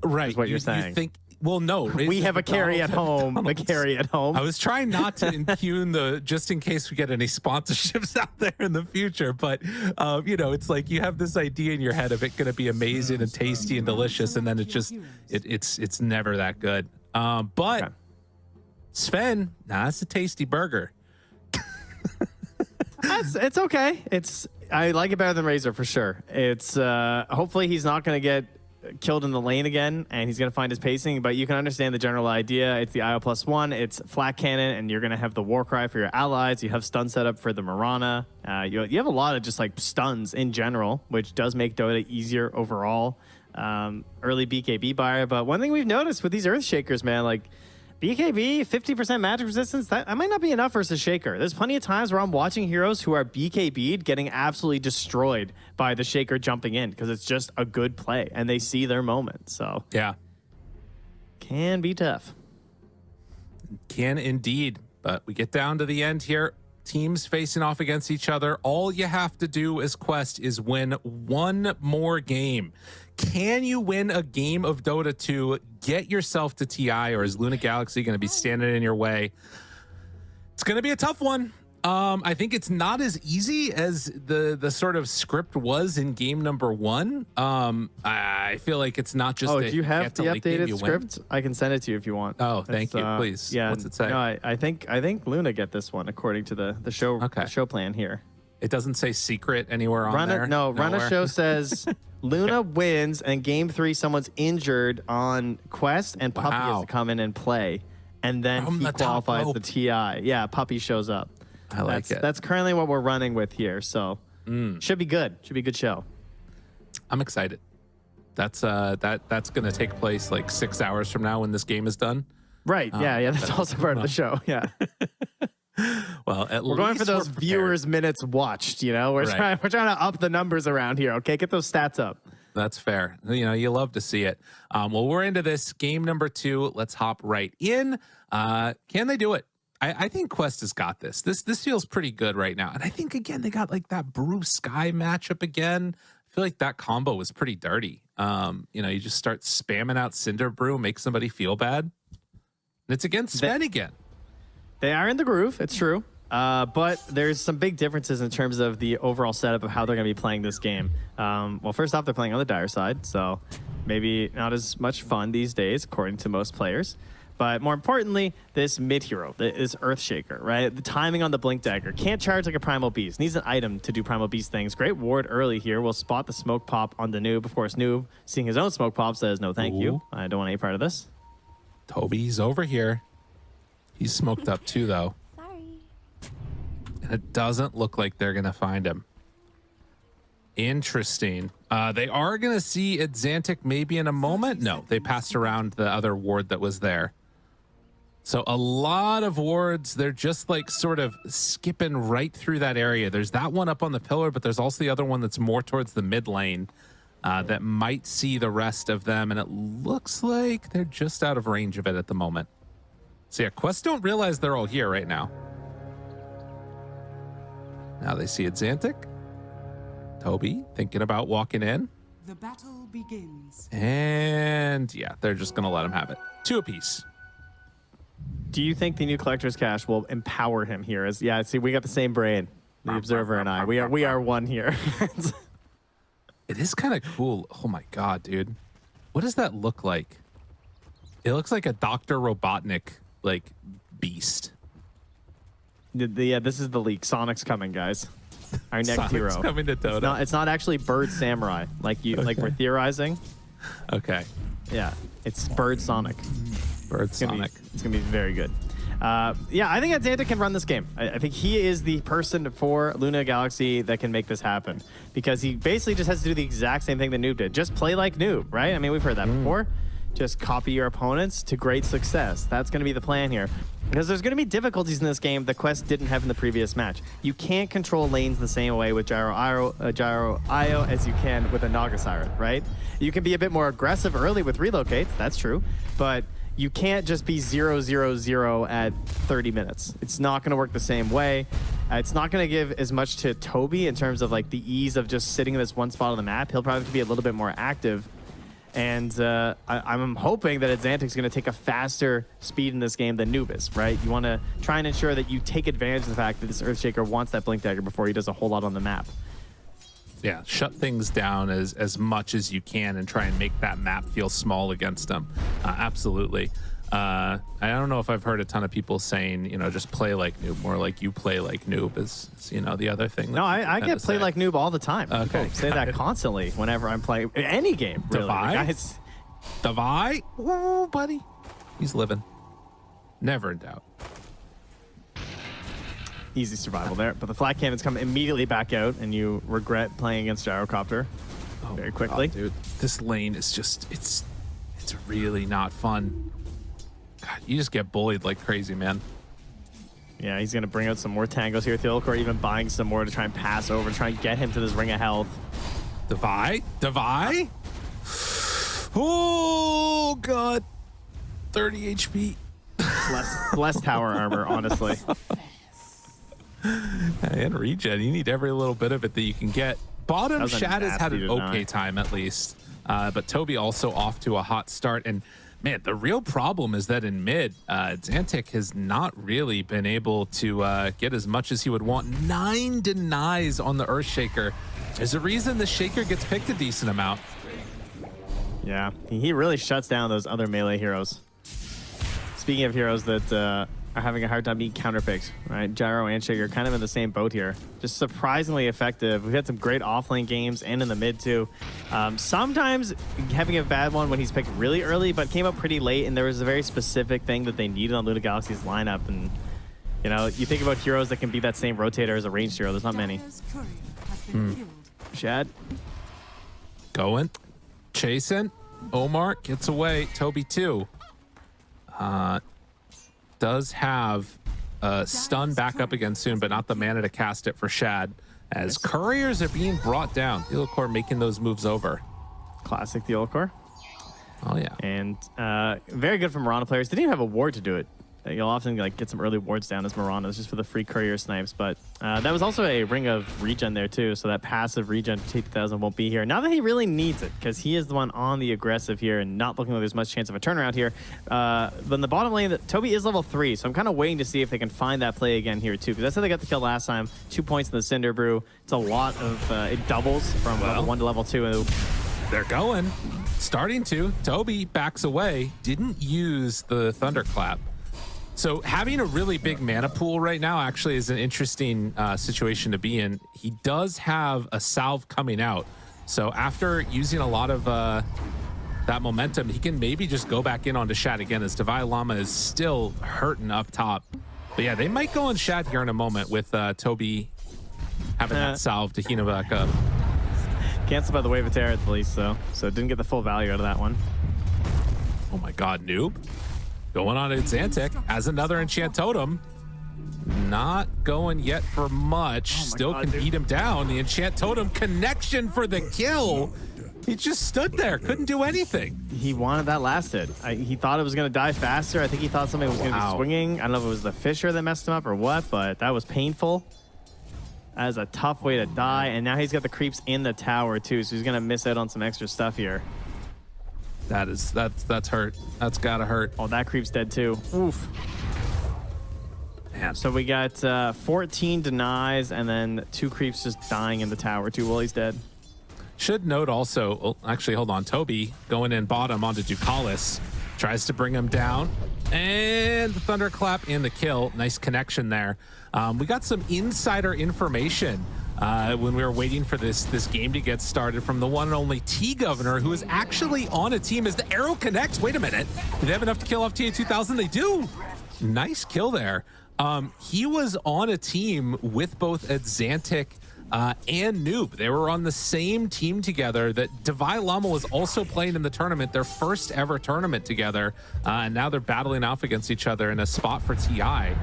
Right. Is what you're saying. You think, well, no. We have a carry at home. The carry at home. I was trying not to impugn just in case we get any sponsorships out there in the future. But, you know, it's like you have this idea in your head of it going to be amazing and tasty and delicious. And then it's never that good. But okay. Sven, it's a tasty burger. It's okay. I like it better than Razor for sure. It's hopefully he's not going to get killed in the lane again, and he's going to find his pacing, but you can understand the general idea. It's the IO +1, it's flat cannon, and you're going to have the Warcry for your allies. You have stun set up for the Mirana. You have a lot of just like stuns in general, which does make Dota easier overall. Early BKB buyer, but one thing we've noticed with these Earthshakers, man, like BKB, 50% magic resistance, that might not be enough versus Shaker. There's plenty of times where I'm watching heroes who are BKB'd getting absolutely destroyed by the Shaker jumping in because it's just a good play and they see their moment. So yeah, can be tough. Can indeed. But we get down to the end here. Teams facing off against each other. All you have to do as Quest is win one more game. Can you win a game of Dota 2, get yourself to TI, or is Luna Galaxy going to be standing in your way? It's going to be a tough one. I think it's not as easy as the sort of script was in game number 1. I feel like it's not just. Oh, do you have the updated script? I can send it to you if you want. Oh, thank you. Please. Yeah. What's it say? No, I think Luna get this one according to the show show plan here. It doesn't say secret anywhere on there. No, Runner Show says Luna wins, and game 3 someone's injured on Quest, and Puppy has to come in and play, and then he qualifies the TI. Yeah, Puppy shows up. I like it. That's currently what we're running with here, so should be good. Should be a good show. I'm excited. That's going to take place like 6 hours from now when this game is done. Right. Yeah. That's also part of the show. Yeah. Well, we're going for those viewers' minutes watched. You know, we're trying to up the numbers around here. Okay, get those stats up. That's fair. You know, you love to see it. Well, we're into this game number 2. Let's hop right in. Can they do it? I think Quest has got this. This feels pretty good right now. And I think, again, they got like that Brew Sky matchup again. I feel like that combo was pretty dirty. You know, you just start spamming out Cinder Brew, make somebody feel bad. And it's against Sven again. They are in the groove. It's true. But there's some big differences in terms of the overall setup of how they're going to be playing this game. Well, first off, they're playing on the Dire side, so maybe not as much fun these days, according to most players. But more importantly, this mid hero, this Earthshaker, right? The timing on the Blink Dagger. Can't charge like a Primal Beast. Needs an item to do Primal Beast things. Great ward early here. Will spot the smoke pop on the noob. Of course, noob, seeing his own smoke pop, says, no thank you. I don't want any part of this. Tobi's over here. He's smoked up too, though. Sorry. And it doesn't look like they're going to find him. Interesting. They are going to see Adzantick maybe in a moment. No, they passed around the other ward that was there. So a lot of wards, they're just like sort of skipping right through that area. There's that one up on the pillar, but there's also the other one that's more towards the mid lane that might see the rest of them. And it looks like they're just out of range of it at the moment. So yeah, Quest don't realize they're all here right now. Now they see Adzantick. Tobi thinking about walking in. The battle begins. And yeah, they're just going to let him have it. 2 apiece. Do you think the new Collector's Cache will empower him here? Yeah, see, we got the same brain. The Observer and I. We are one here. It is kind of cool. Oh my God, dude. What does that look like? It looks like a Dr. Robotnik like beast. Yeah, this is the leak. Sonic's coming, guys. Our next Sonic's hero. Coming to Dota. It's not actually Bird Samurai like we're theorizing. Okay. Yeah, it's Bird Sonic. Bird Sonic. It's gonna be very good. Yeah, I think Adzantick can run this game. I think he is the person for Luna Galaxy that can make this happen because he basically just has to do the exact same thing that Noob did. Just play like Noob, right? I mean, we've heard that before. Just copy your opponents to great success. That's going to be the plan here. Because there's going to be difficulties in this game that Quest didn't have in the previous match. You can't control lanes the same way with Gyro IO as you can with a Naga Siren, right? You can be a bit more aggressive early with relocates, that's true, but you can't just be 0-0-0 at 30 minutes. It's not going to work the same way. It's not going to give as much to Tobi in terms of like the ease of just sitting in this one spot on the map. He'll probably have to be a little bit more active. And I'm hoping that Adzantick's going to take a faster speed in this game than Noob is, right? You want to try and ensure that you take advantage of the fact that this Earthshaker wants that Blink Dagger before he does a whole lot on the map. Yeah, shut things down as much as you can and try and make that map feel small against them. Absolutely. I don't know if I've heard a ton of people saying, you know, just play like Noob, more like you play like Noob is you know, the other thing. No, I get play like Noob all the time. Okay, People say that constantly whenever I'm playing any game, really. Davai? Davai? Oh, buddy. He's living. Never in doubt. Easy survival there, but the flat cannons come immediately back out, and you regret playing against Gyrocopter very quickly. God, dude, this lane is just, it's really not fun. God, you just get bullied like crazy, man. Yeah, he's going to bring out some more tangos here. Thiolicor even buying some more to try and pass over, try and get him to this ring of health. Davai? Davai? Oh, God. 30 HP. Less tower armor, honestly. And regen, you need every little bit of it that you can get. Bottom, Shad has had an okay time at least, but Tobi also off to a hot start. And man, the real problem is that in mid, Adzantick has not really been able to get as much as he would want. 9 denies on the Earthshaker. There's a reason the Shaker gets picked a decent amount. Yeah, he really shuts down those other melee heroes. Speaking of heroes that are having a hard time being counterpicked, right? Gyro and Shaker kind of in the same boat here. Just surprisingly effective. We've had some great offlane games and in the mid too. Sometimes having a bad one when he's picked really early, but came up pretty late, and there was a very specific thing that they needed on Luna Galaxy's lineup. And you know, you think about heroes that can be that same rotator as a ranged hero. There's not many. Shad going, chasing. OmaR gets away. Tobi too. Does have stun back up again soon, but not the mana to cast it for Shad, as couriers are being brought down. Thiolicor making those moves over. Classic Thiolicor. Oh yeah. And very good for Mirana players. Didn't even have a ward to do it. You'll often like get some early wards down as Miranas just for the free courier snipes, but that was also a ring of regen there too, so that passive regen for T2000 won't be here. Now that he really needs it, because he is the one on the aggressive here and not looking like there's much chance of a turnaround here. But in the bottom lane, Tobi is level 3, so I'm kind of waiting to see if they can find that play again here too, because that's how they got the kill last time. 2 points in the Cinder Brew. It's a lot of, it doubles from level 1 to level 2. They're going, starting to. Tobi backs away, didn't use the Thunderclap. So having a really big mana pool right now actually is an interesting situation to be in. He does have a salve coming out. So after using a lot of that momentum, he can maybe just go back in onto Shad again, as Davai Lama is still hurting up top. But yeah, they might go on Shad here in a moment with Tobi having that salve to heal back up. Cancelled by the Wave of Terror at least, so didn't get the full value out of that one. Oh my God, Noob. Going on Adzantick as another enchant totem. Not going yet for much. Still can beat him down. The enchant totem connection for the kill. He just stood there, couldn't do anything. He wanted that last hit. He thought it was going to die faster. I think he thought something was going to be swinging. I don't know if it was the Fisher that messed him up or what, but that was painful. That is a tough way to die. And now he's got the creeps in the tower too, so he's going to miss out on some extra stuff here. That's hurt. That's gotta hurt. Oh, that creep's dead too. Oof. Man. So we got 14 denies and then 2 creeps just dying in the tower too while he's dead. Should note also, oh, actually, hold on. Tobi going in bottom onto Dukalis. Tries to bring him down. And the Thunderclap and the kill. Nice connection there. We got some insider information when we were waiting for this game to get started from the one and only T-Governor, who is actually on a team as the arrow connects. Wait a minute. Do they have enough to kill off TA2000? They do. Nice kill there. He was on a team with both Adzantick and Noob. They were on the same team together that Davai Lama was also playing in the tournament, their first ever tournament together. And now they're battling off against each other in a spot for TI.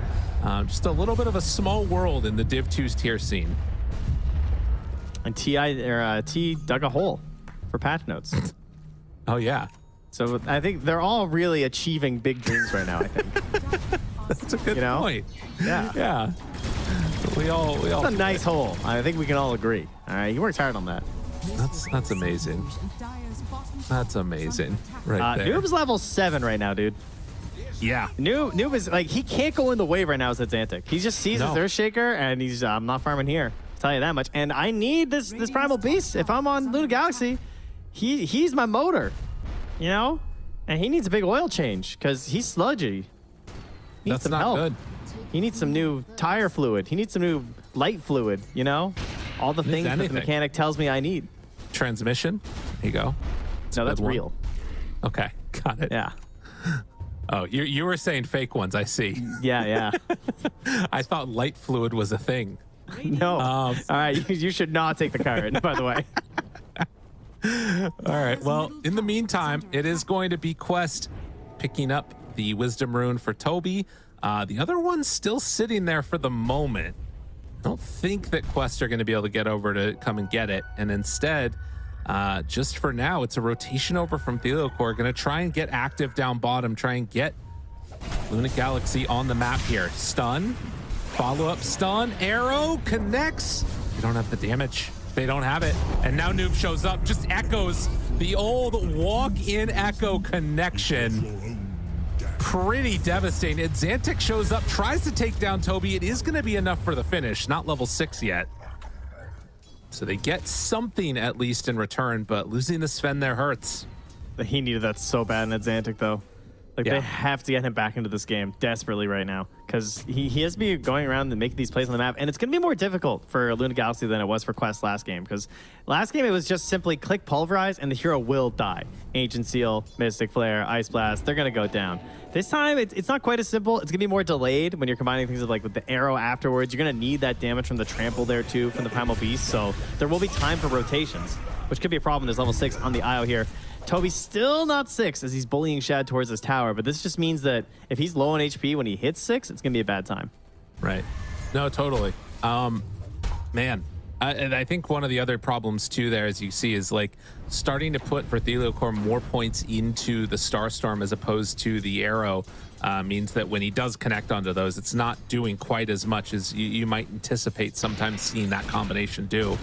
Just a little bit of a small world in the Div 2's tier scene. And T dug a hole for patch notes. Oh, yeah. So I think they're all really achieving big dreams right now, I think. That's a good point. Yeah. Yeah. We all. It's a nice hole. I think we can all agree. All right. He worked hard on that. That's amazing. That's amazing right there. Noob's level 7 right now, dude. Yeah. Noob is like, he can't go in the wave right now as Adzantick. He just sees his Earthshaker and he's, I'm not farming here. I'll tell you that much. And I need this Primal Beast. If I'm on Luna Galaxy, he's my motor, you know? And he needs a big oil change because he's sludgy. He needs That's some not help. good. He needs some new tire fluid. He needs some new light fluid, you know? All the things that the mechanic tells me I need. Transmission. There you go. No, that's real. Okay, got it. Yeah. Oh, you were saying fake ones, I see. Yeah. I thought light fluid was a thing. No. All right, you should not take the card, by the way. All right, well, in the meantime, it is going to be Quest picking up the Wisdom Rune for Tobi. The other one's still sitting there for the moment. I don't think that Quest are going to be able to get over to come and get it. And instead, just for now, it's a rotation over from Thiolicor. Going to try and get active down bottom, try and get Luna Galaxy on the map here. Stun, follow-up stun, arrow, connects. They don't have the damage. They don't have it. And now Noob shows up, just echoes the old walk-in echo connection. Pretty devastating. Adzantick shows up, tries to take down Tobi. It is going to be enough for the finish. Not level 6 yet. So they get something at least in return, but losing the Sven there hurts. He needed that so bad in Adzantick, though. Like, they have to get him back into this game desperately right now because he has to be going around and making these plays on the map, and it's going to be more difficult for Luna Galaxy than it was for Quest last game because last game it was just simply click Pulverize and the hero will die. Ancient Seal, Mystic Flare, Ice Blast, they're going to go down. This time, it's not quite as simple. It's going to be more delayed when you're combining things with the arrow afterwards. You're going to need that damage from the trample there, too, from the Primal Beast. So there will be time for rotations, which could be a problem. There's level 6 on the IO here. Tobi's still not 6 as he's bullying Shad towards his tower. But this just means that if he's low on HP when he hits 6, it's going to be a bad time. Right. No, totally. Man. And I think one of the other problems too there, as you see, is like starting to put for Thiolicor more points into the Starstorm as opposed to the arrow means that when he does connect onto those, it's not doing quite as much as you might anticipate sometimes seeing that combination do.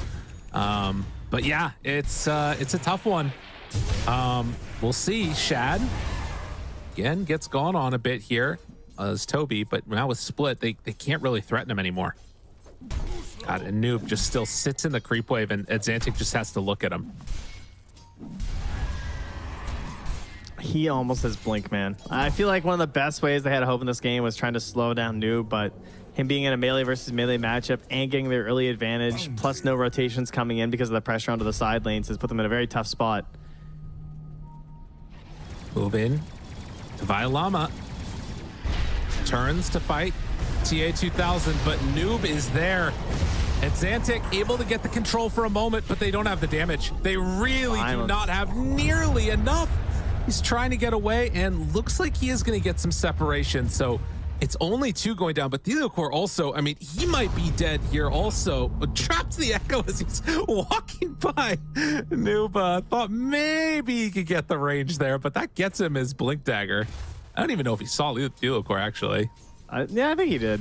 But yeah, it's a tough one. We'll see. Shad again gets gone on a bit here as Tobi, but now with Split, they can't really threaten him anymore. God, and Noob just still sits in the creep wave, and Adzantick just has to look at him. He almost has Blink, man. I feel like one of the best ways they had a hope in this game was trying to slow down Noob, but him being in a melee versus melee matchup and getting their early advantage, plus no rotations coming in because of the pressure onto the side lanes, has put them in a very tough spot. Move in. Davai Lama turns to fight TA2000, but Noob is there. Adzantick able to get the control for a moment, but they don't have the damage. They really do not have nearly enough. He's trying to get away and looks like he is going to get some separation. So it's only 2 going down, but Thiolicor also, I mean, he might be dead here also. But traps the echo as he's walking by. Noob thought maybe he could get the range there, but that gets him his Blink Dagger. I don't even know if he saw Thiolicor actually. Yeah, I think he did.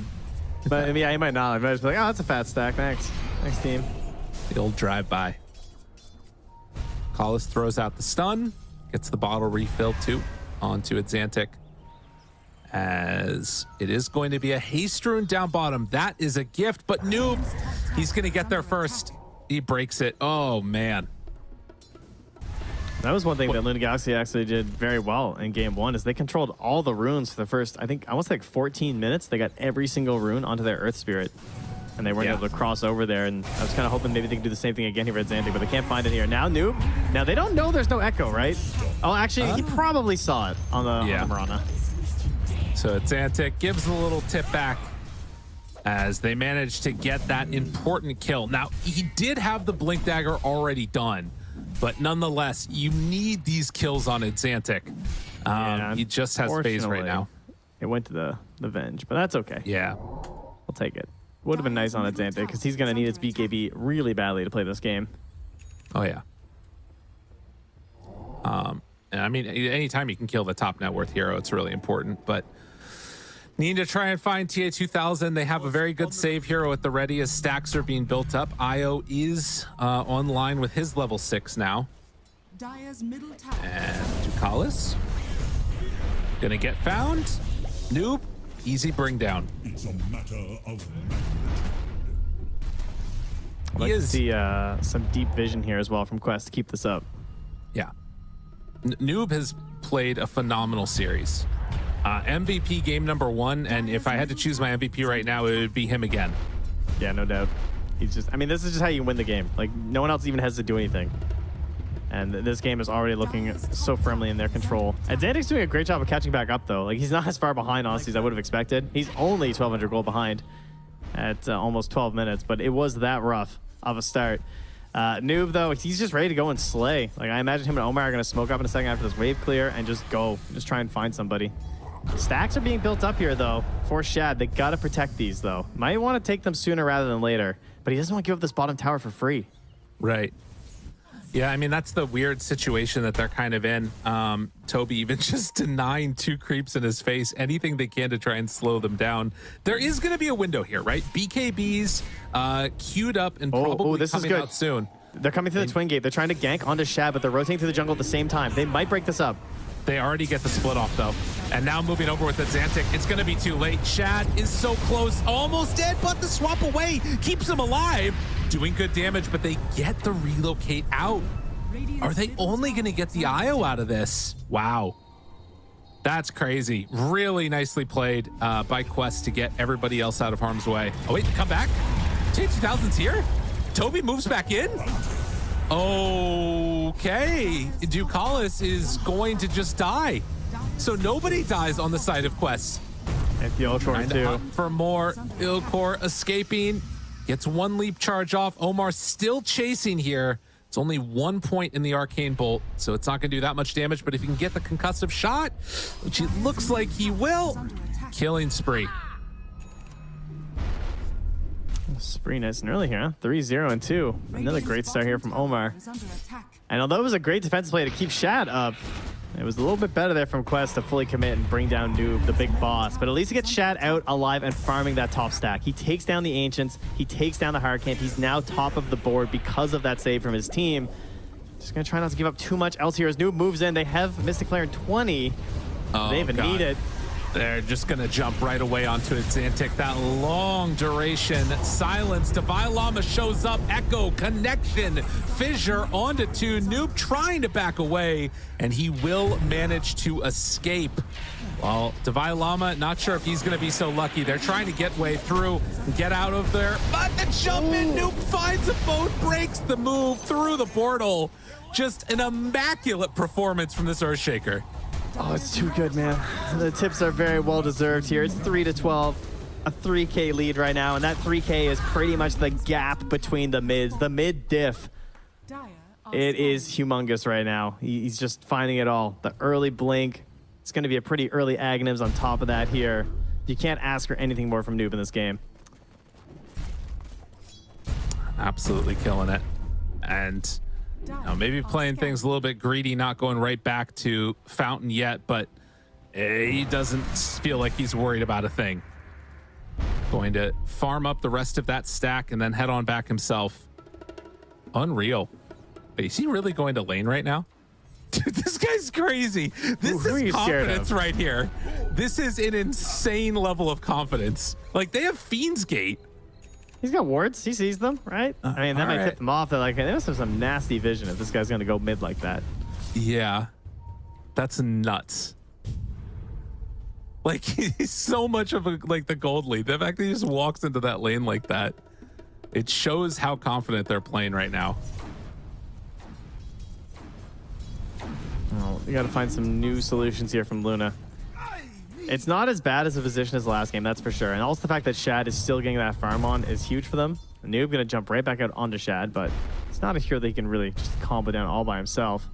But yeah, he might not. I might just be like, oh, that's a fat stack. Thanks. Thanks, team. The old drive-by. Dukalis throws out the stun. Gets the bottle refilled too onto Adzantick. As it is going to be a haste rune down bottom. That is a gift, but Noob, he's going to get there first. He breaks it. Oh, man. That was one thing that Luna Galaxy actually did very well in game 1 is they controlled all the runes for the first, I think, almost like 14 minutes. They got every single rune onto their Earth Spirit. And they weren't able to cross over there. And I was kind of hoping maybe they could do the same thing again here at Adzantick, but they can't find it here. Now Noob. Now they don't know there's no echo, right? Oh, actually, he probably saw it on the Marana. So Adzantick gives a little tip back as they managed to get that important kill. Now, he did have the Blink Dagger already done, but nonetheless, you need these kills on Adzantick. He just has phase right now. It went to the Venge, but that's okay. Yeah. I'll take it. Would have been nice on Adzantick because he's going to need his BKB really badly to play this game. Oh, yeah. And I mean, anytime you can kill the top net worth hero, it's really important. But Need to try and find TA2000. They have a very good save hero at the ready as stacks are being built up. Io is online with his level 6 now. Dire's middle tower. And Dukalis gonna get found. Noob, easy bring down. It's a matter of I'd like to see some deep vision here as well from Quest to keep this up. Yeah. Noob has played a phenomenal series. MVP game number 1, and if I had to choose my MVP right now, it would be him again. Yeah, no doubt. He's just, I mean, this is just how you win the game. Like, no one else even has to do anything. And this game is already looking so firmly in their control. Adzantick's doing a great job of catching back up, though. Like, he's not as far behind, honestly, as I would have expected. He's only 1,200 gold behind at almost 12 minutes, but it was that rough of a start. Noob, though, he's just ready to go and slay. Like, I imagine him and OmaR are going to smoke up in a second after this wave clear and just go. Just try and find somebody. Stacks are being built up here, though, for Shad. They got to protect these, though. Might want to take them sooner rather than later, but he doesn't want to give up this bottom tower for free. Right. Yeah, I mean, that's the weird situation that they're kind of in. Tobi even just denying 2 creeps in his face, anything they can to try and slow them down. There is going to be a window here, right? BKB's queued up and probably this coming is good. out soon. They're coming through the twin gate. They're trying to gank onto Shad, but they're rotating through the jungle at the same time. They might break this up. They already get the split off, though. And now moving over with Adzantick, it's going to be too late. Shad is so close, almost dead, but the swap away keeps him alive. Doing good damage, but they get the relocate out. Are they only going to get the IO out of this? Wow. That's crazy. Really nicely played by Quest to get everybody else out of harm's way. Oh, wait, come back? T2000's here? Tobi moves back in? Okay. Dukalis is going to just die. So nobody dies on the side of Quest. And Thiolicor, too. For more. Thiolicor escaping. Gets 1 leap charge off. OmaR still chasing here. It's only 1 point in the arcane bolt, so it's not going to do that much damage. But if he can get the concussive shot, which it looks like he will, killing spree. Spree nice and early here, huh? 3-0 and 2. Another great start here from OmaR. And although it was a great defensive play to keep Shad up, it was a little bit better there from Quest to fully commit and bring down Noob, the big boss. But at least he gets Shad out alive and farming that top stack. He takes down the Ancients. He takes down the hard camp. He's now top of the board because of that save from his team. Just going to try not to give up too much else here as Noob moves in. They have Mystic Flare in 20. They even need it. They're just going to jump right away onto Adzantick. That long duration silence. Davai Lama shows up. Echo, connection, fissure onto 2. Noob trying to back away, and he will manage to escape. Well, Davai Lama, not sure if he's going to be so lucky. They're trying to get way through and get out of there. But the jump in, Noob finds a boat, breaks the move through the portal. Just an immaculate performance from this Earthshaker. Oh, it's too good, man. The tips are very well deserved here. It's 3-12, a 3K lead right now, and that 3K is pretty much the gap between the mids, the mid diff. It is humongous right now. He's just finding it all. The early blink. It's going to be a pretty early Aghanims on top of that here. You can't ask for anything more from Noob in this game. Absolutely killing it. And maybe playing things a little bit greedy, not going right back to Fountain yet, but he doesn't feel like he's worried about a thing. Going to farm up the rest of that stack and then head on back himself. Unreal. Wait, is he really going to lane right now? Dude, this guy's crazy. This is confidence right here. This is an insane level of confidence. Like, they have Fiend's Gate. He's got wards. He sees them, right? I mean, that might tip them off. They're like, they must have some nasty vision if this guy's going to go mid like that. Yeah. That's nuts. Like, he's so much of like the gold lead. The fact that he just walks into that lane like that, it shows how confident they're playing right now. Oh, we got to find some new solutions here from Luna. It's not as bad as a position as the last game, that's for sure. And also the fact that Shad is still getting that farm on is huge for them. Noob going to jump right back out onto Shad, but it's not a hero that he can really just combo down all by himself.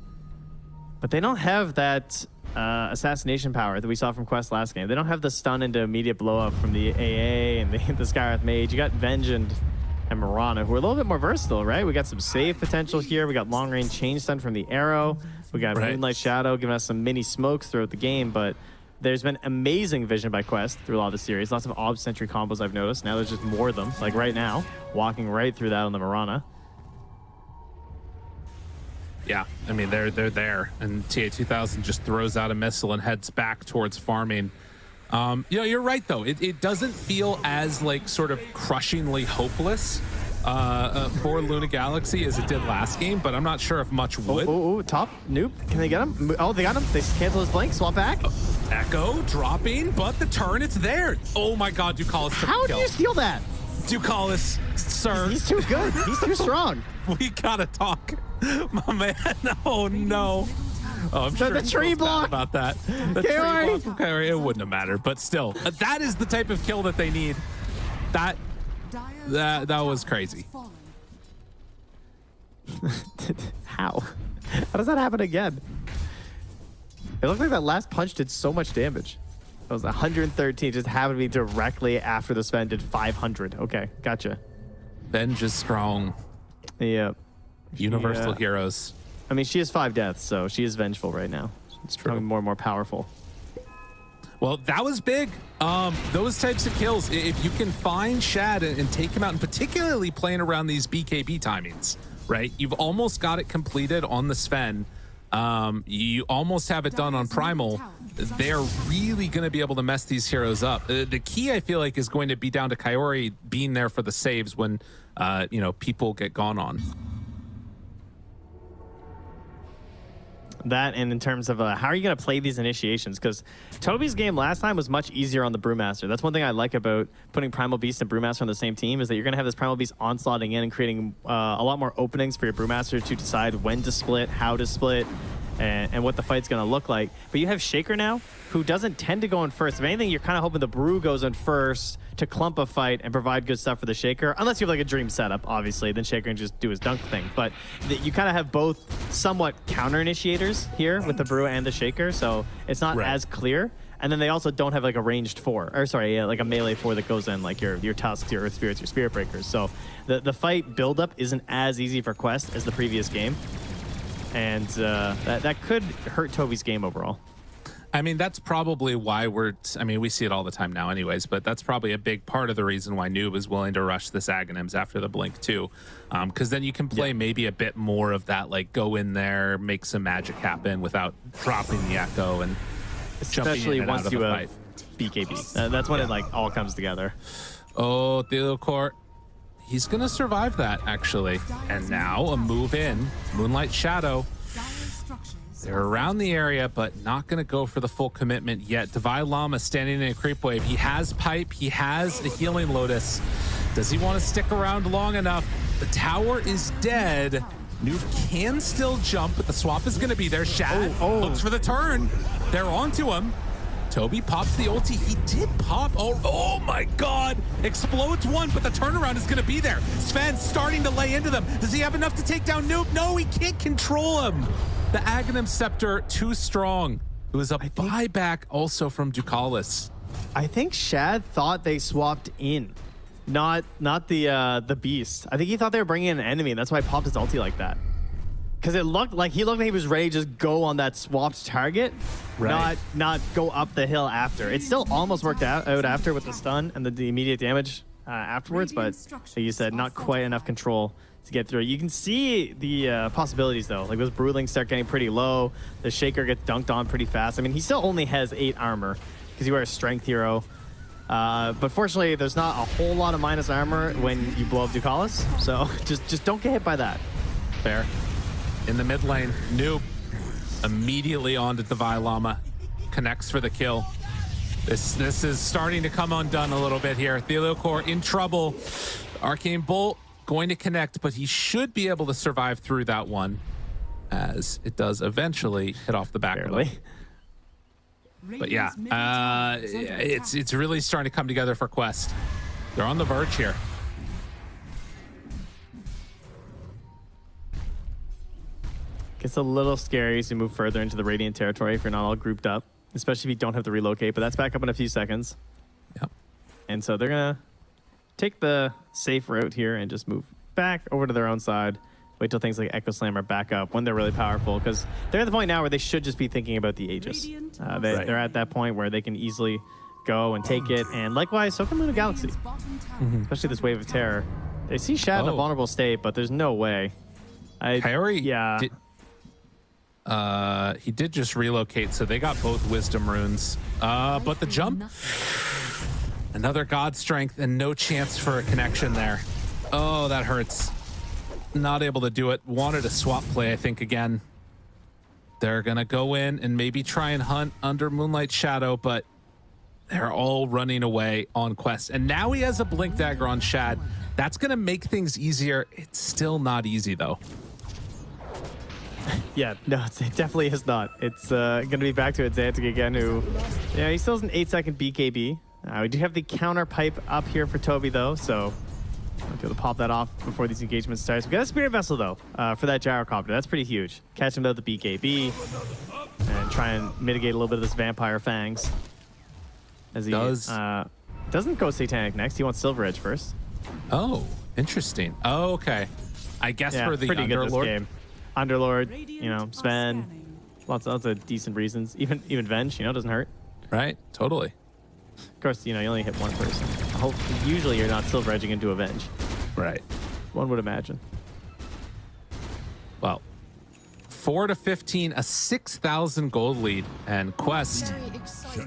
But they don't have that assassination power that we saw from Quest last game. They don't have the stun into immediate blow up from the AA and the Skywrath Mage. You got Vengeance and Mirana, who are a little bit more versatile, right? We got some save potential here. We got long range chain stun from the arrow. We got Moonlight Shadow giving us some mini smokes throughout the game, but There's been amazing vision by Quest through a lot of the series. Lots of Ob Sentry combos I've noticed. Now there's just more of them. Like right now, walking right through that on the Mirana. Yeah, I mean, they're there. And TA2000 just throws out a missile and heads back towards farming. You know, you're right, though. It doesn't feel as, like, sort of crushingly hopeless for Luna Galaxy as it did last game, but I'm not sure if much would. Oh, top. Nope. Can they get him? Oh, they got him. They cancel his blink. Swap back. Echo dropping, but the turn, it's there. Oh, my God, Dukalis took How the do kill. you steal that? Dukalis, sir. He's too good. He's too strong. We gotta talk. My man. Oh, no. Oh, I'm sure the he tree feels bad block. about that. The tree Kaori. block from Kaori, it wouldn't have mattered, but still, that is the type of kill that they need. That was crazy. How? How does that happen again? It looked like that last punch did so much damage. It was 113, just happened to be directly after the Sven did 500. Okay, gotcha. Venge is strong. Yep. Universal heroes. I mean, she has 5 deaths, so she is vengeful right now. It's becoming more and more powerful. Well, that was big. Those types of kills, if you can find Shad and take him out, and particularly playing around these BKB timings, right? You've almost got it completed on the Sven. You almost have it done on Primal. They're really going to be able to mess these heroes up. The key, I feel like, is going to be down to Kaori being there for the saves when, you know, people get gone on. That, and in terms of how are you going to play these initiations? Because Tobi's game last time was much easier on the Brewmaster. That's one thing I like about putting Primal Beast and Brewmaster on the same team, is that you're going to have this Primal Beast onslaughting in and creating a lot more openings for your Brewmaster to decide when to split, how to split, and what the fight's going to look like. But you have Shaker now, who doesn't tend to go in first. If anything, you're kind of hoping the Brew goes in first to clump a fight and provide good stuff for the Shaker. Unless you have like a dream setup, obviously, then Shaker can just do his dunk thing. But you kind of have both somewhat counter initiators here with the Brew and the Shaker, so it's not as clear. And then they also don't have like a ranged 4, or sorry, like a melee 4 that goes in, like your Tusks, your Earth Spirits, your Spirit Breakers. So the fight buildup isn't as easy for Quest as the previous game. And that could hurt Tobi's game overall. I mean, that's probably why we see it all the time now anyways, but that's probably a big part of the reason why Noob is willing to rush this Aghanims after the blink too. Because then you can play maybe a bit more of that, like go in there, make some magic happen without dropping the Echo and especially jumping in and once out of you the have fight. BKB. That's when it like all comes together. Oh, Thiolicor. He's going to survive that, actually. And now a move in. Moonlight Shadow. They're around the area, but not going to go for the full commitment yet. Davai Lama standing in a creep wave. He has Pipe. He has a Healing Lotus. Does he want to stick around long enough? The tower is dead. Noob can still jump, but the swap is going to be there. Shad looks for the turn. They're onto him. Tobi pops the ulti. He did pop. Oh my God. Explodes one, but the turnaround is going to be there. Sven's starting to lay into them. Does he have enough to take down Noob? No, he can't control him. The Aghanim Scepter, too strong. It was a buyback also from Dukalis. I think Shad thought they swapped in, not the Beast. I think he thought they were bringing in an enemy, and that's why he popped his ulti like that. Because it looked like he was ready to just go on that swapped target, not go up the hill after. It still almost worked out after with the stun and the immediate damage afterwards, but like you said, not quite enough control to get through. You can see the possibilities though. Like those Broodlings start getting pretty low. The Shaker gets dunked on pretty fast. I mean, he still only has 8 armor because he wears Strength Hero. But fortunately, there's not a whole lot of minus armor when you blow up Dukalis. So just don't get hit by that. Fair. In the mid lane, Noob immediately onto Davai Lama. Connects for the kill. This is starting to come undone a little bit here. Thiolicor in trouble. Arcane Bolt going to connect, but he should be able to survive through that one as it does eventually hit off the back of him. But yeah, it's really starting to come together for Quest. They're on the verge here. Gets a little scary as you move further into the Radiant territory if you're not all grouped up, especially if you don't have to relocate, but that's back up in a few seconds. Yep. And so they're going to take the safe route here and just move back over to their own side Wait till things like Echo Slam are back up when they're really powerful, because they're at the point now where they should just be thinking about the Aegis. They're at that point where they can easily go and take it, and likewise, so can Luna Galaxy. Especially this Wave of Terror. They see Shad in a vulnerable state, but there's no way. Kaori, yeah. He did just relocate, so they got both Wisdom runes. But the jump, another God Strength, and no chance for a connection there. Oh, that hurts. Not able to do it. Wanted a swap play, I think, again. They're gonna go in and maybe try and hunt under Moonlight Shadow, but they're all running away on quest. And now he has a Blink Dagger on Shad. That's gonna make things easier. It's still not easy though. Yeah, no, it definitely is not. It's going to be back to Adzantick again, who, yeah, he still has an 8-second BKB. We do have the counter pipe up here for Tobi, though, so I'll be able to pop that off before these engagements start. We got a Spirit Vessel, though, for that Gyrocopter. That's pretty huge. Catch him without the BKB and try and mitigate a little bit of this Vampire Fangs. As he doesn't go Satanic next. He wants Silver Edge first. Oh, interesting. Oh, okay. I guess for the pretty good this Underlord. game. Underlord, you know, Sven, lots of decent reasons. Even Venge, you know, doesn't hurt. Right, totally. Of course, you know, you only hit one person. Usually you're not Silver Edging into Avenge. Right. One would imagine. Well, 4-15, a 6,000 gold lead, and Quest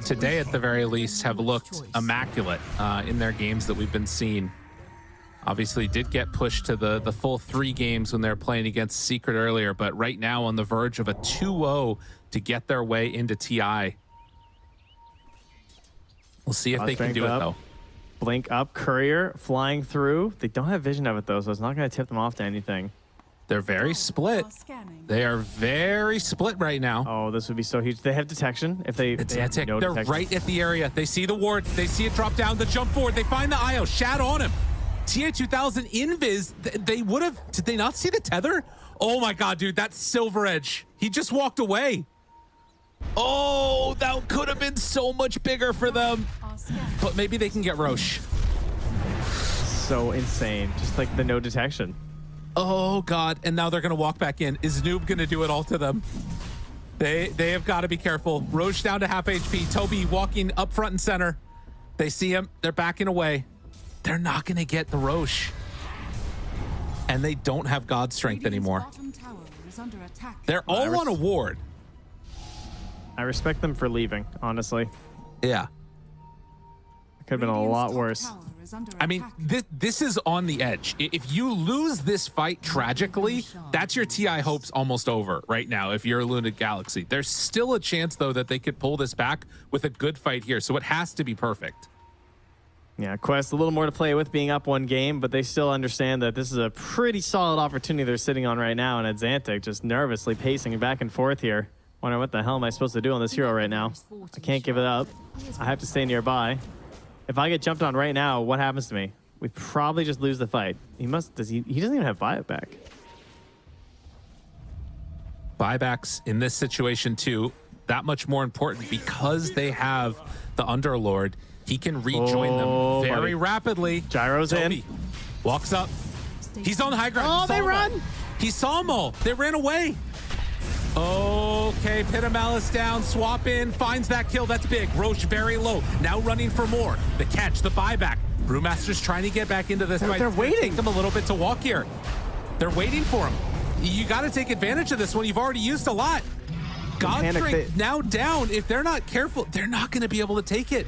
today at the very least have looked immaculate in their games that we've been seeing. Obviously did get pushed to the full 3 games when they were playing against Secret earlier, but right now on the verge of a 2-0 to get their way into TI. We'll see if they can do it though. Blink up, Courier flying through. They don't have vision of it though, so it's not going to tip them off to anything. They're very split. They are very split right now. Oh, this would be so huge. They have detection. If they, They're detection. right at the area. They see the ward. They see it drop down. The jump forward. They find the IO. Shad on him. TA2000 invis. They would have. Did they not see the tether? Oh my god, dude. That's Silver Edge. He just walked away. Oh, that could have been so much bigger for them. But maybe they can get Roche. So insane. Just like the no detection. Oh god. And now they're going to walk back in. Is Noob going to do it all to them? They have got to be careful. Roche down to half HP. Tobi walking up front and center. They see him. They're backing away. They're not going to get the Roche. And they don't have God Strength anymore. They're all on a ward. I respect them for leaving, honestly. Yeah. It could have been a lot worse. I mean, this is on the edge. If you lose this fight tragically, that's your TI hopes almost over right now if you're Luna Galaxy. There's still a chance, though, that they could pull this back with a good fight here, so it has to be perfect. Yeah, Quest a little more to play with being up 1 game, but they still understand that this is a pretty solid opportunity they're sitting on right now, and Adzantick just nervously pacing back and forth here. Wondering what the hell am I supposed to do on this hero right now? I can't give it up. I have to stay nearby. If I get jumped on right now, what happens to me? We probably just lose the fight. He doesn't even have buyback. Buybacks in this situation too, that much more important because they have the Underlord. He can rejoin them very rapidly. Gyro's in. Walks up. He's on high ground. Oh, they run. He saw them all. They ran away. Okay, Pit of Malice down, swap in, finds that kill. That's big. Roche very low. Now running for more. The catch, the buyback. Brewmaster's trying to get back into this fight. They're waiting. Take them a little bit to walk here. They're waiting for him. You got to take advantage of this one. You've already used a lot. God Strength now down. If they're not careful, they're not going to be able to take it.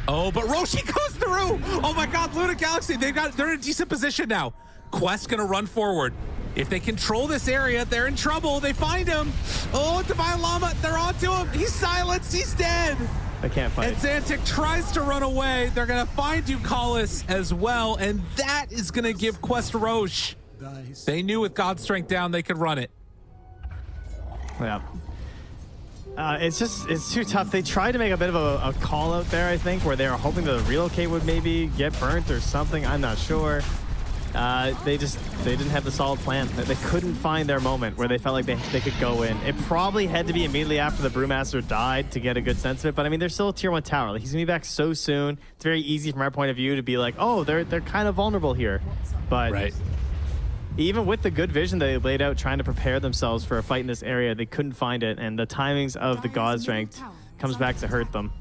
Oh, but Roshi goes through. Oh my God, Luna Galaxy. They're in a decent position now. Quest's going to run forward. If they control this area, they're in trouble. They find him. Oh, Davai Lama, they're onto him. He's silenced. He's dead. They can't fight. Adzantick tries to run away. They're going to find Dukalis as well, and that is going to give Quest Roche. They knew with God Strength down, they could run it. Yeah. It's too tough. They tried to make a bit of a call out there, I think, where they were hoping the relocate would maybe get burnt or something. I'm not sure. They didn't have the solid plan. They couldn't find their moment where they felt like they could go in. It probably had to be immediately after the Brewmaster died to get a good sense of it, but I mean, they're still a tier 1 tower. Like, he's gonna be back so soon. It's very easy from our point of view to be like, oh, they're kind of vulnerable here. But right. even with the good vision that they laid out trying to prepare themselves for a fight in this area, they couldn't find it, and the timings of the God's Ranked comes back to hurt them.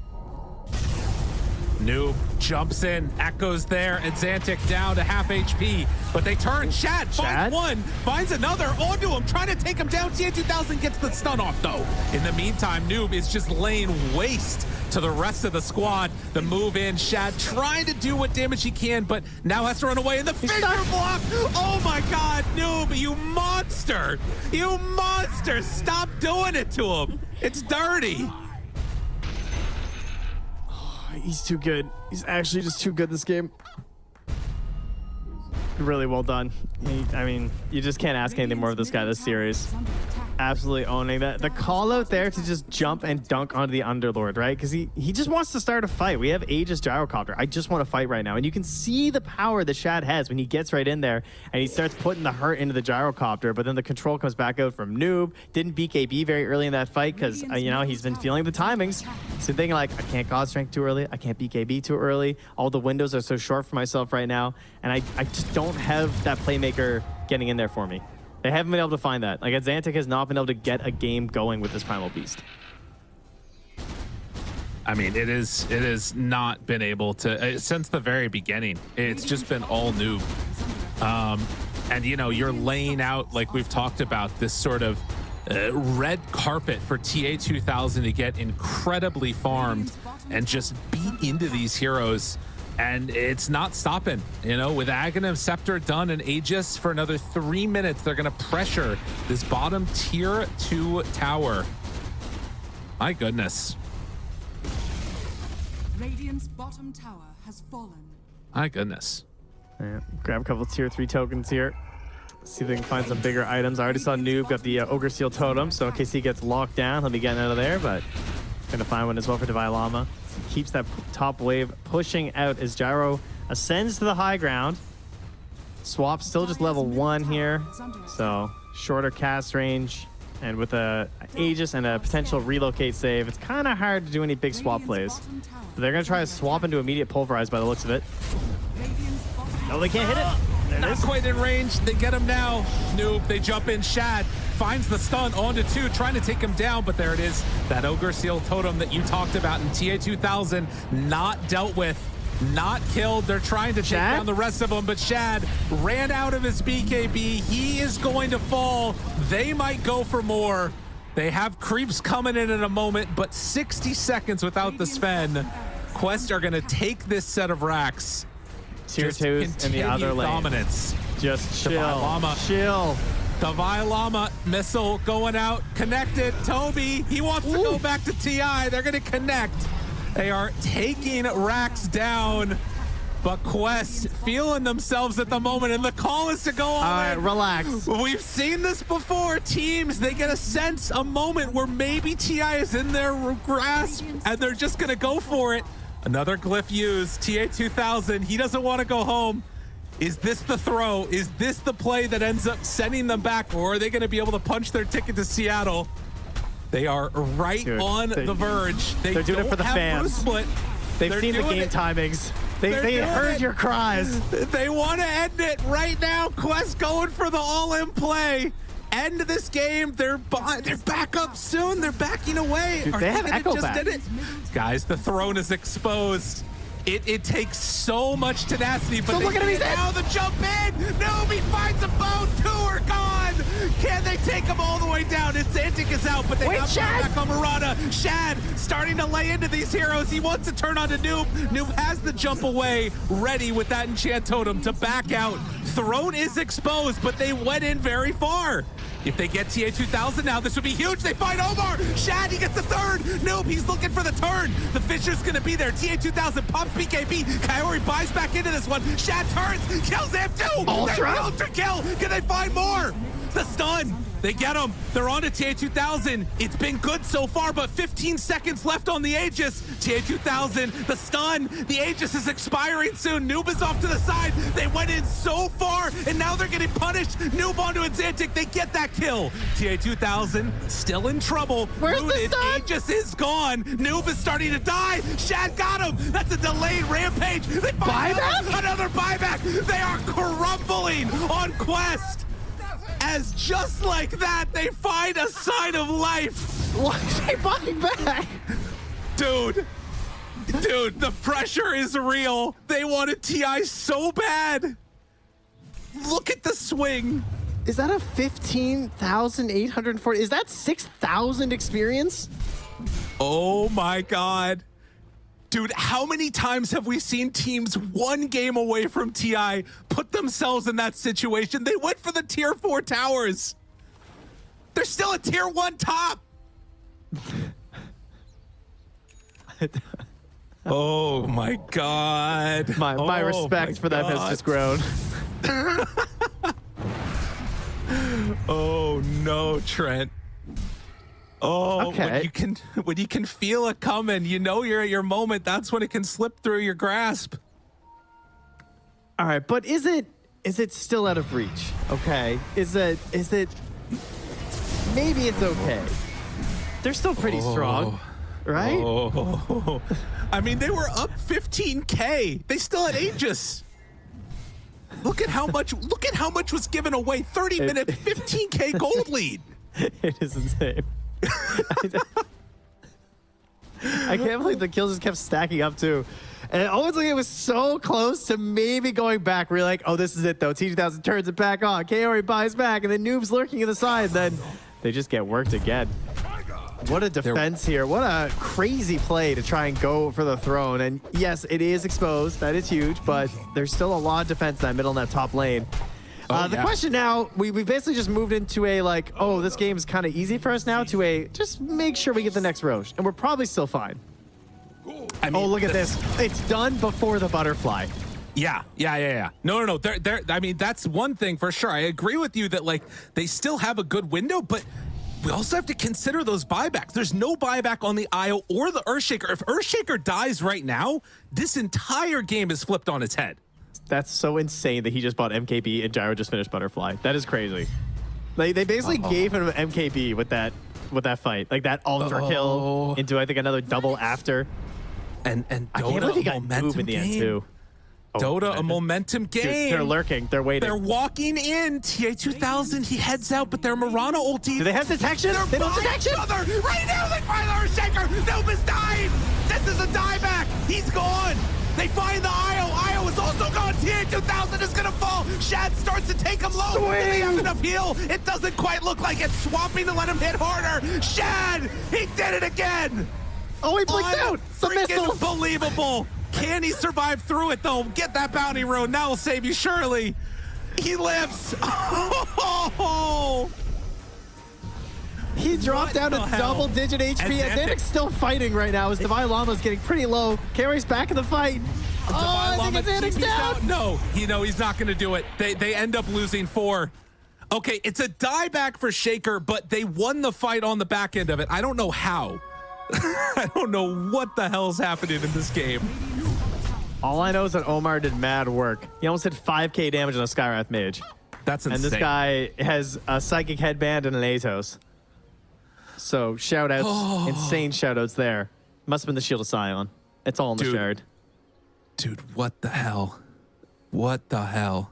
Noob jumps in, echoes there, and Adzantick down to half HP, but they turn. Shad finds one, finds another onto him, trying to take him down. TA2000 gets the stun off though. In the meantime, Noob is just laying waste to the rest of the squad. The move in, Shad trying to do what damage he can, but now has to run away in the finger block. Oh my God, Noob, you monster! You monster! Stop doing it to him. It's dirty. He's too good. He's actually just too good this game. Really well done. I mean, you just can't ask anything more of this guy this series. Absolutely owning that. The call out there to just jump and dunk onto the Underlord, right? Because he just wants to start a fight. We have Aegis Gyrocopter. I just want to fight right now. And you can see the power that Shad has when he gets right in there and he starts putting the hurt into the Gyrocopter, but then the control comes back out from Noob. Didn't BKB very early in that fight because, you know, he's been feeling the timings. So thinking like, I can't God Strength too early. I can't BKB too early. All the windows are so short for myself right now. And I just don't have that playmaker getting in there for me. They haven't been able to find that. Like, Adzantick has not been able to get a game going with this Primal Beast. I mean, it is not been able to since the very beginning. It's just been all Noob. And you know, you're laying out, like we've talked about, this sort of red carpet for TA2000 to get incredibly farmed and just beat into these heroes. And it's not stopping, you know, with Aghanim, Scepter done, and Aegis for another 3 minutes. They're going to pressure this bottom tier 2 tower. My goodness. Radiant's bottom tower has fallen. My goodness. Yeah, grab a couple tier 3 tokens here. See if they can find some bigger items. I already saw Noob got the Ogre Seal Totem, so in case he gets locked down, he'll be getting out of there, but gonna find one as well for Davai Lama. Keeps that top wave pushing out as Gyro ascends to the high ground. Swap still just level 1 here, so shorter cast range, and with a Aegis and a potential relocate save, it's kind of hard to do any big swap plays. So they're gonna try to swap into immediate pulverize by the looks of it. No, they can't hit it. Not quite in range. They get him now. Noob, they jump in. Shad finds the stun onto 2, trying to take him down, but there it is. That Ogre Seal Totem that you talked about in TA2000, not dealt with, not killed. They're trying to take down the rest of them, but Shad ran out of his BKB. He is going to fall. They might go for more. They have creeps coming in a moment, but 60 seconds without the Sven. Quest are going to take this set of racks. Tier 2s in the other lane. Dominance. Just chill. Davai Lama. Chill. Davai Lama, missile going out, connected. Tobi, he wants to go back to TI. They're going to connect. They are taking racks down, but Quest feeling themselves at the moment, and the call is to go on. All right, relax. We've seen this before. Teams, they get a sense, a moment where maybe TI is in their grasp, and they're just going to go for it. Another glyph used. TA2000, he doesn't want to go home. Is this the throw? Is this the play that ends up sending them back, or are they going to be able to punch their ticket to Seattle? They are right on the verge. They're doing it for the fans. They've seen the game timings. They heard your cries. They want to end it right now. Quest going for the all-in play. End of this game. They're back up soon. They're backing away. Dude, they have Echo back. Guys, the throne is exposed. It takes so much tenacity, but look at him, he's now the jump in. Noob finds a boat. 2 are gone. Can they take him all the way down? Adzantick is out, but they got back on Murata. Shad starting to lay into these heroes. He wants to turn onto Noob. Noob has the jump away, ready with that enchant totem to back out. Throne is exposed, but they went in very far. If they get TA2000 now, this would be huge. They find OmaR. Shad, he gets the 3rd. Noob, he's looking for the turn. The Fisher's going to be there. TA2000 pops BKB. Kaori buys back into this one. Shad turns, kills him too. Ultra kill. Can they find more? The stun. They get him. They're on to TA2000. It's been good so far, but 15 seconds left on the Aegis. TA2000, the stun. The Aegis is expiring soon. Noob is off to the side. They went in so far, and now they're getting punished. Noob onto Adzantick. They get that kill. TA2000 still in trouble. Where's the stun? Aegis is gone. Noob is starting to die. Shad got him. That's a delayed rampage. They buyback? Another buyback. They are crumbling on Quest. as just like that, they find a sign of life. Why is he buying back? Dude, the pressure is real. They wanted TI so bad. Look at the swing. Is that a 15,840? Is that 6,000 experience? Oh my God. Dude, how many times have we seen teams one game away from TI put themselves in that situation? They went for the tier 4 towers. They're still a tier 1 top. Oh my God. My respect for them has just grown. Oh no, Trent. Oh, okay. when you can feel it coming, you know you're at your moment. That's when it can slip through your grasp. All right, but is it still out of reach? Okay. Is it maybe it's okay. They're still pretty strong, right? Oh. I mean, they were up 15K. They still had Aegis. Look at how much was given away. 30 minute 15K gold lead. It is insane. I can't believe the kills just kept stacking up too. And it almost like it was so close to maybe going back. We're like, oh, this is it though. T2000 turns it back on. Kaori buys back, and then Noob's lurking in the side. Then they just get worked again. What a defense here. What a crazy play to try and go for the throne. And yes, it is exposed. That is huge, but there's still a lot of defense in that middle and that top lane. The question now, we basically just moved into a like, oh, this game is kind of easy for us now, to a just make sure we get the next Roche. And we're probably still fine. I mean, oh, look at this. It's done before the butterfly. Yeah. No. I mean, that's one thing for sure. I agree with you that like they still have a good window, but we also have to consider those buybacks. There's no buyback on the IO or the Earthshaker. If Earthshaker dies right now, this entire game is flipped on its head. That's so insane that he just bought MKB and Gyro just finished Butterfly. That is crazy. They basically gave him MKB with that fight, like that ultra kill into I think another double after. And I can't believe he got moved in the end too. Dota, a momentum game. Dude, they're lurking. They're waiting. They're walking in. TA2000, he heads out, but they're Mirana ulti. Do they have detection? They don't have detection. Right now, they find the Earthshaker. Noob is dying. This is a dieback. He's gone. They find the IO. IO is also gone. TA2000 is going to fall. Shad starts to take him low. Do they have enough heal? It doesn't quite look like it. Swamping to let him hit harder. Shad, he did it again. Oh, he blinked out. The missile. Unbelievable. Can he survive through it, though? Get that bounty rune. That will save you, surely. He lives. Oh! He dropped down to double-digit HP. Adzantick's still fighting right now as Davai Lama's getting pretty low. Kaori's back in the fight. I think Adzantick's down. No, he's not going to do it. They end up losing 4. Okay, it's a dieback for Shaker, but they won the fight on the back end of it. I don't know how. I don't know what the hell's happening in this game. All I know is that OmaR did mad work. He almost did 5k damage on a Skywrath mage. That's insane. And this guy has a Psychic Headband and an Atos. So shout-outs, insane shout-outs there. Must have been the Shield of Scion. It's all in the shard. Dude, what the hell? What the hell?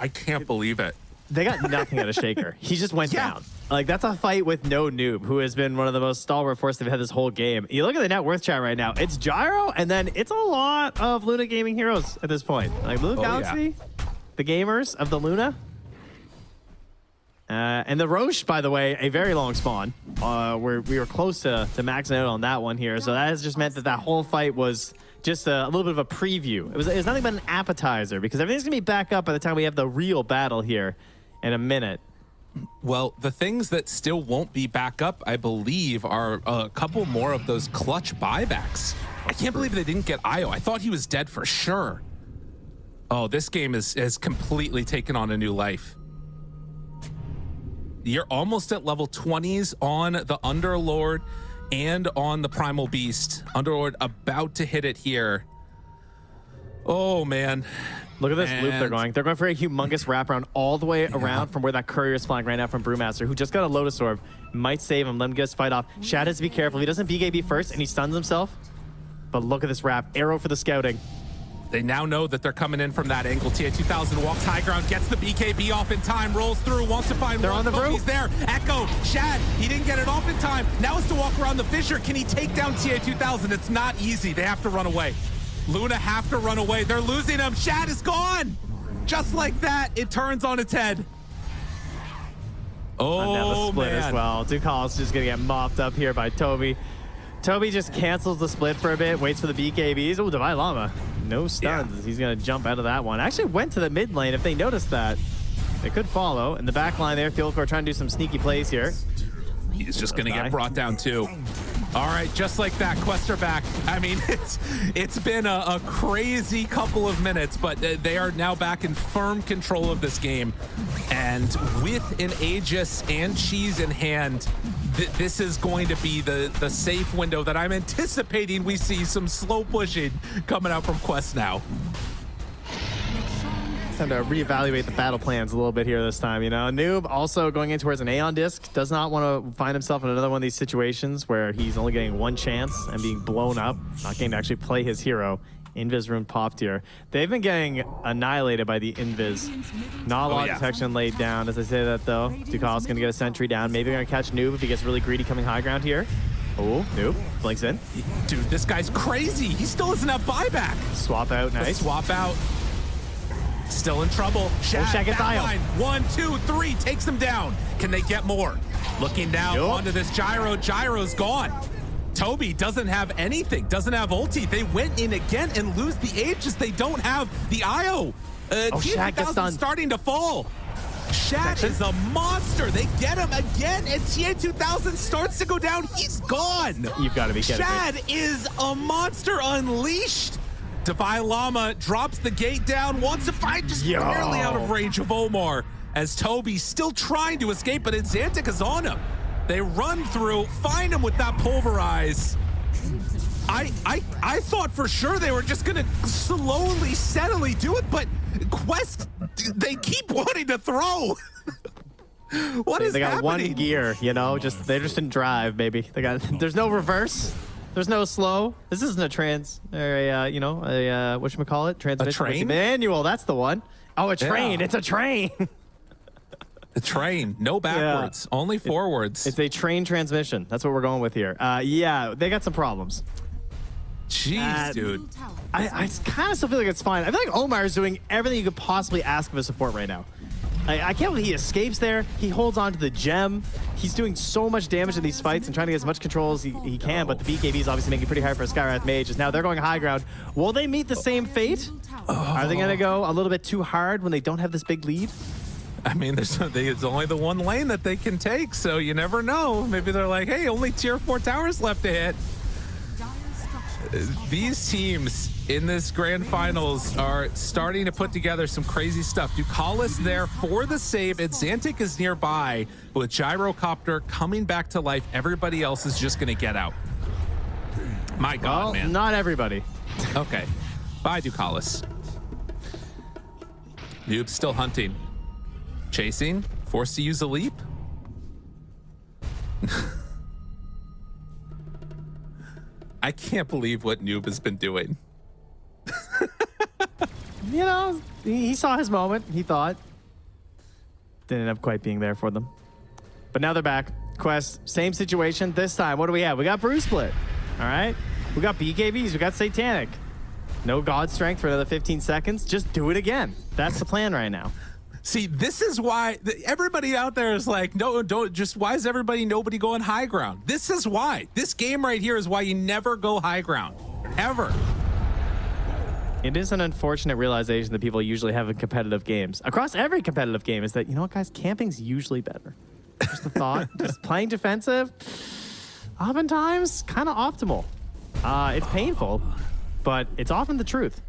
I can't believe it. They got nothing out of Shaker. He just went down. Like, that's a fight with no Noob, who has been one of the most stalwart forces they've had this whole game. You look at the net worth chat right now. It's Gyro, and then it's a lot of Luna Gaming heroes at this point. Like, Blue Galaxy, the gamers of the Luna. And the Roche, by the way, a very long spawn. We were close to maxing out on that one here. So that has just meant that whole fight was just a little bit of a preview. It was nothing but an appetizer, because everything's going to be back up by the time we have the real battle here in a minute. Well, the things that still won't be back up, I believe, are a couple more of those clutch buybacks. I can't believe they didn't get Io. I thought he was dead for sure. Oh, this game has completely taken on a new life. You're almost at level 20s on the Underlord and on the Primal Beast. Underlord about to hit it here. Oh, man. Look at this loop they're going. They're going for a humongous wraparound all the way around from where that courier is flying right now from Brewmaster, who just got a Lotus Orb. Might save him. Let him get his fight off. Shad has to be careful. He doesn't BKB first, and he stuns himself. But look at this wrap. Arrow for the scouting. They now know that they're coming in from that angle. TA2000 walks high ground, gets the BKB off in time, rolls through, wants to find They're one. on the roof. He's there. Echo, Shad, he didn't get it off in time. Now it's to walk around the fissure. Can he take down TA2000? It's not easy. They have to run away. Luna have to run away. They're losing him. Shad is gone. Just like that, it turns on its head. Another split man. as well. Dukalis just gonna get mopped up here by Tobi. Tobi just cancels the split for a bit, waits for the BKBs. Oh, Davai Lama. No stuns. Yeah. He's gonna jump out of that one. Actually went to the mid lane. If they noticed that, they could follow. In the back line there, Thiolicor trying to do some sneaky plays here. He's just going to get brought down too. All right, just like that, Quest are back. I mean, it's been a crazy couple of minutes, but they are now back in firm control of this game. And with an Aegis and Cheese in hand, this is going to be the safe window that I'm anticipating we see some slow pushing coming out from Quest now. Time to reevaluate the battle plans a little bit here this time, you know. Noob also going in towards an Aeon disc, does not want to find himself in another one of these situations where he's only getting one chance and being blown up, not getting to actually play his hero. Invis rune popped here. They've been getting annihilated by the Invis. Not a lot of detection laid down. As I say that though, Dukalis going to get a sentry down. Maybe going to catch Noob if he gets really greedy coming high ground here. Oh, Noob blinks in. Dude, this guy's crazy. He still doesn't have buyback. Swap out, nice. Swap out. Still in trouble. Shad gets back IO. line. 1, 2, 3 takes him down. Can they get more? Looking down onto this gyro. Gyro's gone. Tobi doesn't have anything. Doesn't have ulti. They went in again and lose the Aegis. They don't have the IO. Shad gets done. Starting to fall. Shad is a monster. They get him again, and TA2000 starts to go down. He's gone. You've got to be kidding me. Shad is a monster unleashed. Davai Lama drops the gate down, wants to fight, just barely out of range of OmaR, as Tobi's still trying to escape, but Adzantick is on him. They run through, find him with that pulverize. I thought for sure they were just gonna slowly, steadily do it, but Quest, they keep wanting to throw. What is they got happening? one gear, you know, they just didn't drive, baby. There's no reverse. There's no slow. This isn't a whatchamacallit? Transmission. A train? Manual, that's the one. Oh, a train. Yeah. It's a train. The train, no backwards, only forwards. It's a train transmission. That's what we're going with here. Yeah, they got some problems. Jeez, dude. I kind of still feel like it's fine. I feel like OmaR is doing everything you could possibly ask of a support right now. I can't believe he escapes there. He holds on to the gem. He's doing so much damage in these fights and trying to get as much control as he can, but the BKB is obviously making it pretty hard for a Skywrath Mage. As now they're going high ground. Will they meet the same fate? Are they going to go a little bit too hard when they don't have this big lead? I mean, there's only the one lane that they can take, so you never know. Maybe they're like, hey, only tier 4 towers left to hit. These teams in this grand finals are starting to put together some crazy stuff. Dukalis there for the save. Adzantick is nearby with Gyrocopter coming back to life. Everybody else is just going to get out. My God, Well, man. not everybody. Okay. Bye, Dukalis. Noob's still hunting. Chasing. Forced to use a leap. I can't believe what Noob has been doing. You know, he saw his moment, he thought. Didn't end up quite being there for them. But now they're back. Quest, same situation. This time, what do we have? We got Bruce Split. All right. We got BKBs. We got Satanic. No God Strength for another 15 seconds. Just do it again. That's the plan right now. See, this is why everybody out there is like, no, don't just, why is nobody going high ground? This is why. This game right here is why you never go high ground. Ever. It is an unfortunate realization that people usually have in competitive games. Across every competitive game is that, you know what, guys? Camping's usually better. Just a thought. Just playing defensive, oftentimes kind of optimal. It's painful, but it's often the truth.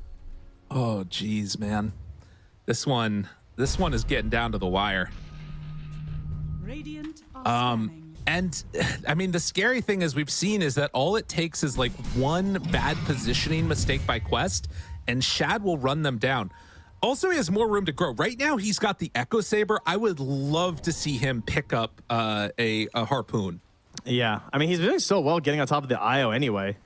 Oh, geez, man. This one is getting down to the wire. Radiant are scanning. And I mean, the scary thing is we've seen is that all it takes is like one bad positioning mistake by Quest and Shad will run them down. Also, he has more room to grow. Right now, he's got the Echo Saber. I would love to see him pick up a harpoon. Yeah, I mean, he's doing so well getting on top of the IO anyway.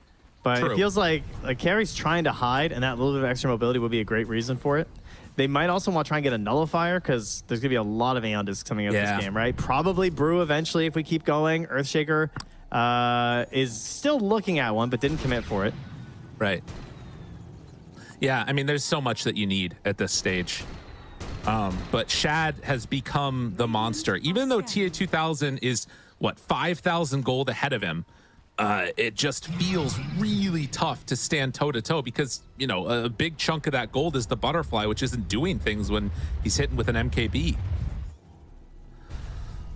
But True. it feels like Carrie's trying to hide, and that little bit of extra mobility would be a great reason for it. They might also want to try and get a nullifier because there's going to be a lot of Aeon discs coming out of this game, right? Probably Brew eventually if we keep going. Earthshaker is still looking at one, but didn't commit for it. Right. Yeah, I mean, there's so much that you need at this stage. But Shad has become the monster. Even though TA2000 is, what, 5,000 gold ahead of him, it just feels really tough to stand toe-to-toe because, you know, a big chunk of that gold is the butterfly, which isn't doing things when he's hitting with an MKB.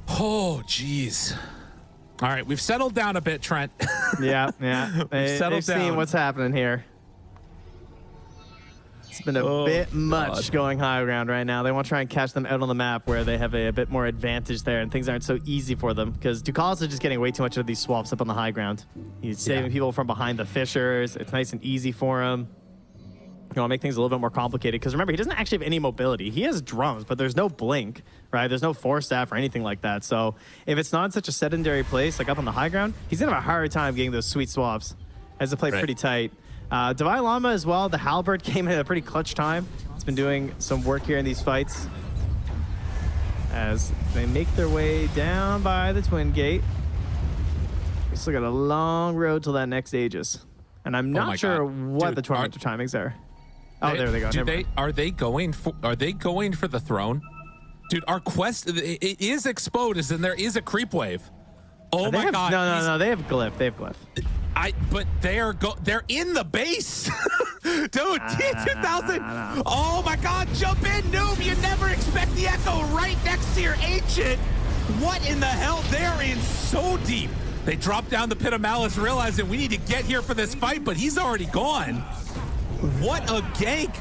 Oh, jeez. All right, we've settled down a bit, Trent. Yeah. settled They've seen down. what's happening here. It's been a bit much going high ground right now. They want to try and catch them out on the map where they have a bit more advantage there and things aren't so easy for them because Dukalis is just getting way too much of these swaps up on the high ground. He's saving people from behind the fissures. It's nice and easy for him. You know, make things a little bit more complicated because remember, he doesn't actually have any mobility. He has drums, but there's no blink, right? There's no force staff or anything like that. So if it's not in such a sedentary place, like up on the high ground, he's going to have a hard time getting those sweet swaps. Has to play pretty tight. Davai Lama as well. The Halberd came in at a pretty clutch time. He's been doing some work here in these fights as they make their way down by the Twin Gate. We still got a long road till that next Aegis. And I'm not sure what the tournament timings are. Oh, there they go. Are they going for the throne? Dude, our quest, it is Exposed and there is a creep wave. Oh my God. No, they have Glyph. They have Glyph. But they're in the base. Dude, T2000. Oh my God, jump in, noob. You never expect the Echo right next to your Ancient. What in the hell? They're in so deep. They drop down the Pit of Malice, realizing we need to get here for this fight, but he's already gone. What a gank.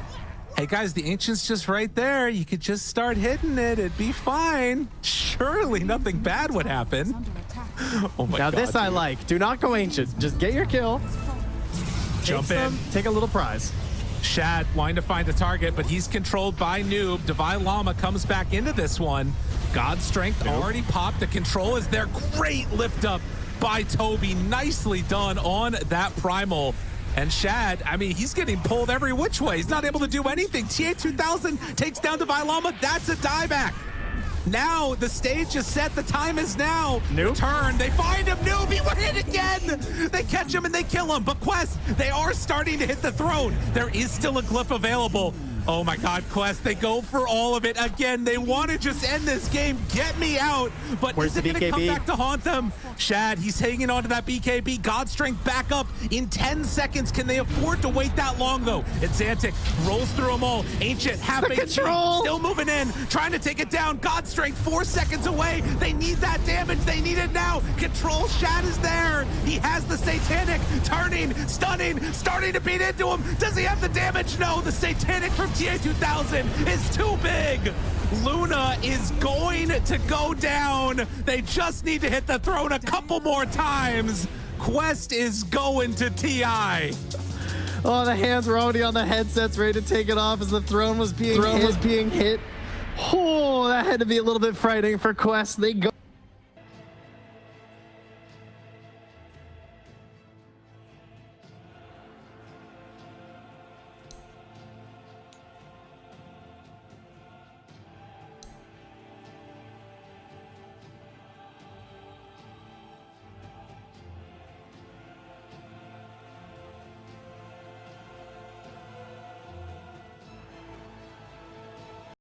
Hey guys, the Ancient's just right there. You could just start hitting it. It'd be fine. Surely nothing bad would happen. Oh my God. Now this I like. Do not go Ancient. Just get your kill. Jump in. Take a little prize. Shad wanting to find a target, but he's controlled by Noob. Davai Lama comes back into this one. God's Strength already popped. The control is there. Great lift up by Tobi. Nicely done on that Primal. And Shad, I mean, he's getting pulled every which way. He's not able to do anything. TA2000 takes down Davai Lama. That's a dieback. Now the stage is set. The time is now. Nope. Turn. They find him. Noob, he went in again. They catch him and they kill him. But Quest, they are starting to hit the throne. There is still a glyph available. Oh my God, Quest, they go for all of it again. They want to just end this game. Get me out. But is it going to come back to haunt them? Shad, he's hanging on to that BKB. God's Strength back up in 10 seconds. Can they afford to wait that long, though? Adzantick rolls through them all. Ancient, half control. Still moving in, trying to take it down. God's Strength 4 seconds away. They need that damage. They need it now. Control, Shad is there. He has the Satanic, turning, stunning, starting to beat into him. Does he have the damage? No, the Satanic from TA2000 is too big. Luna is going to go down. They just need to hit the throne a couple more times. Quest is going to TI. Oh, the hands were already on the headsets, ready to take it off as the throne was being hit. Oh, that had to be a little bit frightening for Quest. They go.